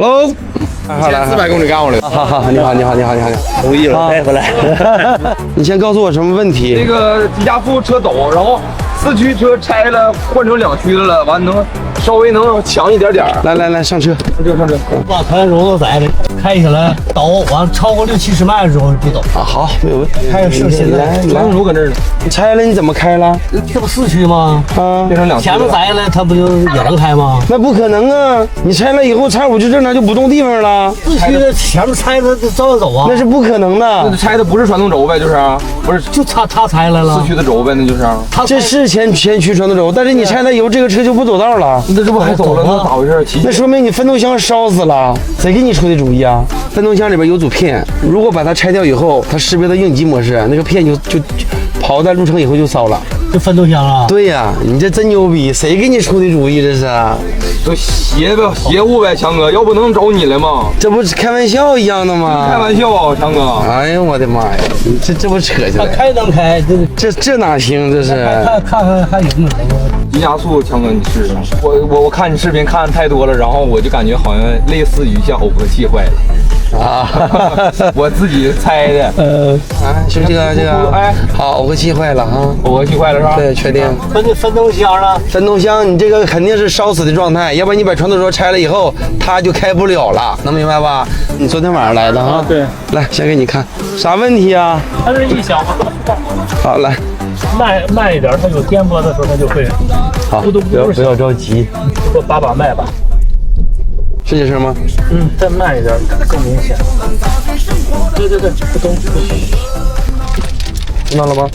Hello， 1400公里干过来。好，你好，同意了，带回来。你先告诉我什么问题？这个急加速车抖，然后4驱车拆了，换成2驱的了，完能稍微能强一点点。来，上车。上车。把开容都在的，开起来抖，完超过60-70迈的时候就抖。啊，好，没有问题。开个现在来，主搁这儿呢。你拆了你怎么开了？这不4驱吗？啊，变成2驱。前面摘了，它不就也能开吗？那不可能啊！你拆了以后，叉5就正常就不动地方了。4驱的前面拆的照样走啊。那是不可能的。拆的不是传动轴呗，就是不是就他拆来了。4驱的轴呗，那就是。这是前驱传动轴，但是你拆了以后，这个车就不走道了。那这不还走了？那咋回事？那说明你分动箱烧死了。谁给你出的主意啊？分动箱里边有组片，如果把它拆掉以后，它识别的应急模式，那个片就跑在路程以后就烧了。这分动箱啊？对呀，你这真牛逼！谁给你出的主意？这是？都邪乎呗，强哥，要不能找你来吗？这不是开玩笑一样的吗？开玩笑啊，强哥！哎呀，我的妈呀！这不扯起来？开能开，这哪行？这是？看还有没有？急加速，强哥，你试试。我看你视频看太多了，然后我就感觉好像类似于像耦合器坏了啊，我自己猜的。是这个，哎，好，耦合器坏了啊，耦合器坏了是吧？对，确定。分动箱呢？分动箱，你这个肯定是烧死的状态，要不然你把传动轴拆了以后，它就开不了了，能明白吧？你昨天晚上来的啊？对。来，先给你看，啥问题啊？它是一响，好，来。慢一点，它有颠簸的时候它就会。好，不要着急，多把脉吧。是这声吗？再慢一点更明显。对，不动。听到了吗？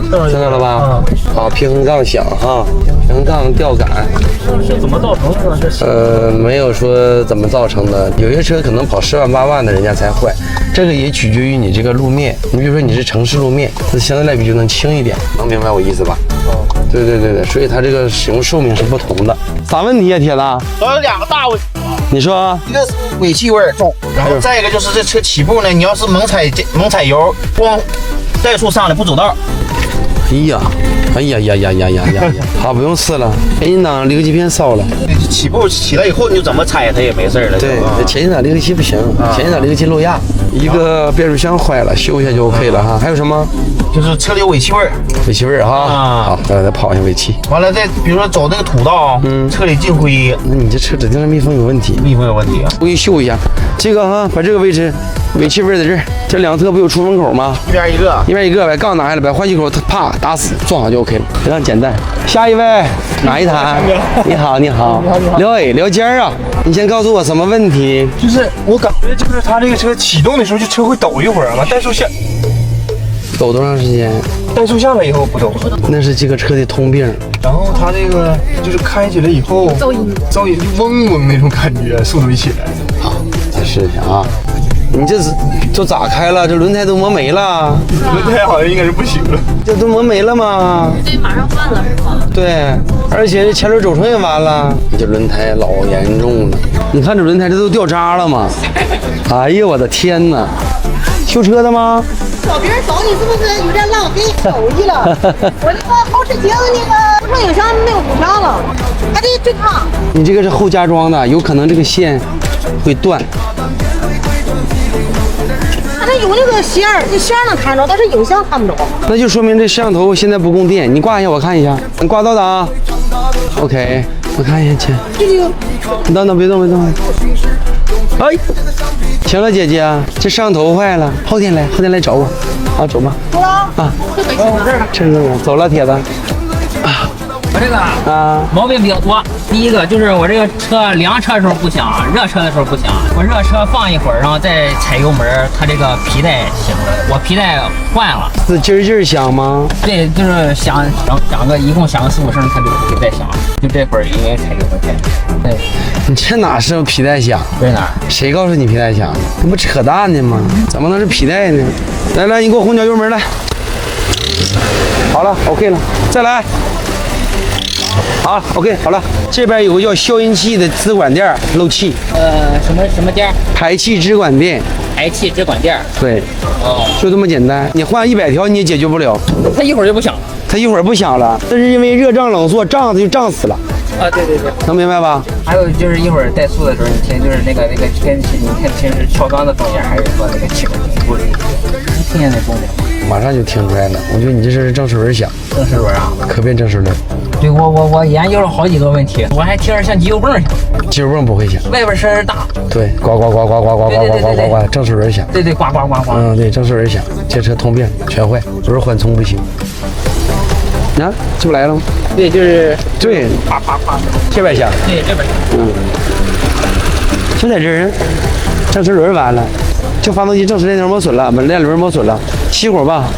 听到了吧？好，平衡杠响哈，平衡杠吊杆。是怎么造成的呢？没有说怎么造成的，有些车可能跑10万8万的人家才坏，这个也取决于你这个路面。你比如说你是城市路面，它相对来比就能轻一点，能明白我意思吧？对，所以它这个使用寿命是不同的。啥问题呀，铁子？我有2个大问题。你说，一个是尾气味重，然后再一个就是这车起步呢，你要是猛踩油，光怠速上来不走道。哎呀，好，不用试了，前进档离合器片烧了。起步起来以后，你就怎么踩它也没事了。对，前进档离合器不行，前进档离合器漏压，一个变速箱坏了，修一下就 OK 了哈。还有什么？就是车里有尾气味尾气味哈。好，再跑一下尾气。完了再比如说走那个土道，车里进灰，那你这车指定是密封有问题。密封有问题啊。我给你秀一下，这个哈，把这个位置尾气味在这儿，这两侧不有出风口吗？一边一个，把杠拿下来，把换气口啪打死，撞好就 OK 了，非常简单。下一位哪一台？你好，聊尖啊！你先告诉我什么问题？就是我感觉就是它这个车启动的时候，就车会抖一会儿嘛，怠速下。抖多长时间？怠速下来以后不抖，那是这个车的通病。然后它这个就是开起来以后，噪音就嗡那种感觉，速度一起来。好，再试一下啊！你这是都咋开了？这轮胎都磨没了。轮胎好像应该是不行了，这都磨没了吗？对，马上换了是吗？对，而且这前轮轴承也完了。你这轮胎老严重了，你看这轮胎这都掉渣了吗？哎呀，我的天哪！修车的吗？找别人找你是不是有点浪费手艺了？我那个后视镜那个后影像没有补上了，还得对它。你这个是后加装的，有可能这个线会断。它有那个线儿，这线儿能看着，但是影像看不着。那就说明这摄像头现在不供电。你挂一下，我看一下。你挂到档。OK， 我看一下姐。你等，别动。哎，行了，姐姐，这摄像头坏了，后天来找我。啊，走吧。走了啊，真的走了，铁子。我这个毛病比较多。第一个就是我这个车凉车的时候不响，热车的时候不响。我热车放一会儿，然后再踩油门，它这个皮带响。我皮带换了，是劲响吗？对，就是响个一共响个4-5声，它就不会再响了。就这会儿因为踩油门太。对，你这哪是皮带响？在哪儿？谁告诉你皮带响？这不扯淡呢吗？怎么能是皮带呢？来，你给我轰脚油门来。好了 ，OK 了，再来。好 ，OK， 好了，这边有个叫消音器的支管垫漏气。什么垫？排气支管垫。排气支管垫。对。哦。就这么简单，你换100条你也解决不了。它一会儿就不响了。它一会儿不响了，这是因为热胀冷缩，胀它就胀死了。啊，对对对。能明白吧？还有就是一会儿怠速的时候，你听就是那个跟你看平时撬缸的动静，还是说那个气门不是？能听见那动静吗？马上就听出来了。我觉得你这是正齿轮响，正齿轮啊，可变正齿轮。对我研究了好几个问题，我还听着像机油泵似的。机油泵不会响，外边声儿大。对，呱呱呱呱呱呱呱呱呱呱，正齿轮响。对，呱呱呱呱。嗯，对，正齿轮响，这车通病全坏，轮缓冲不行。啊，这不来了吗？对，就是对，啪啪啪。这边响。对，这边。就在这儿，正齿轮完了，就发动机正齿链条磨损了，稳链轮磨损了，熄火吧。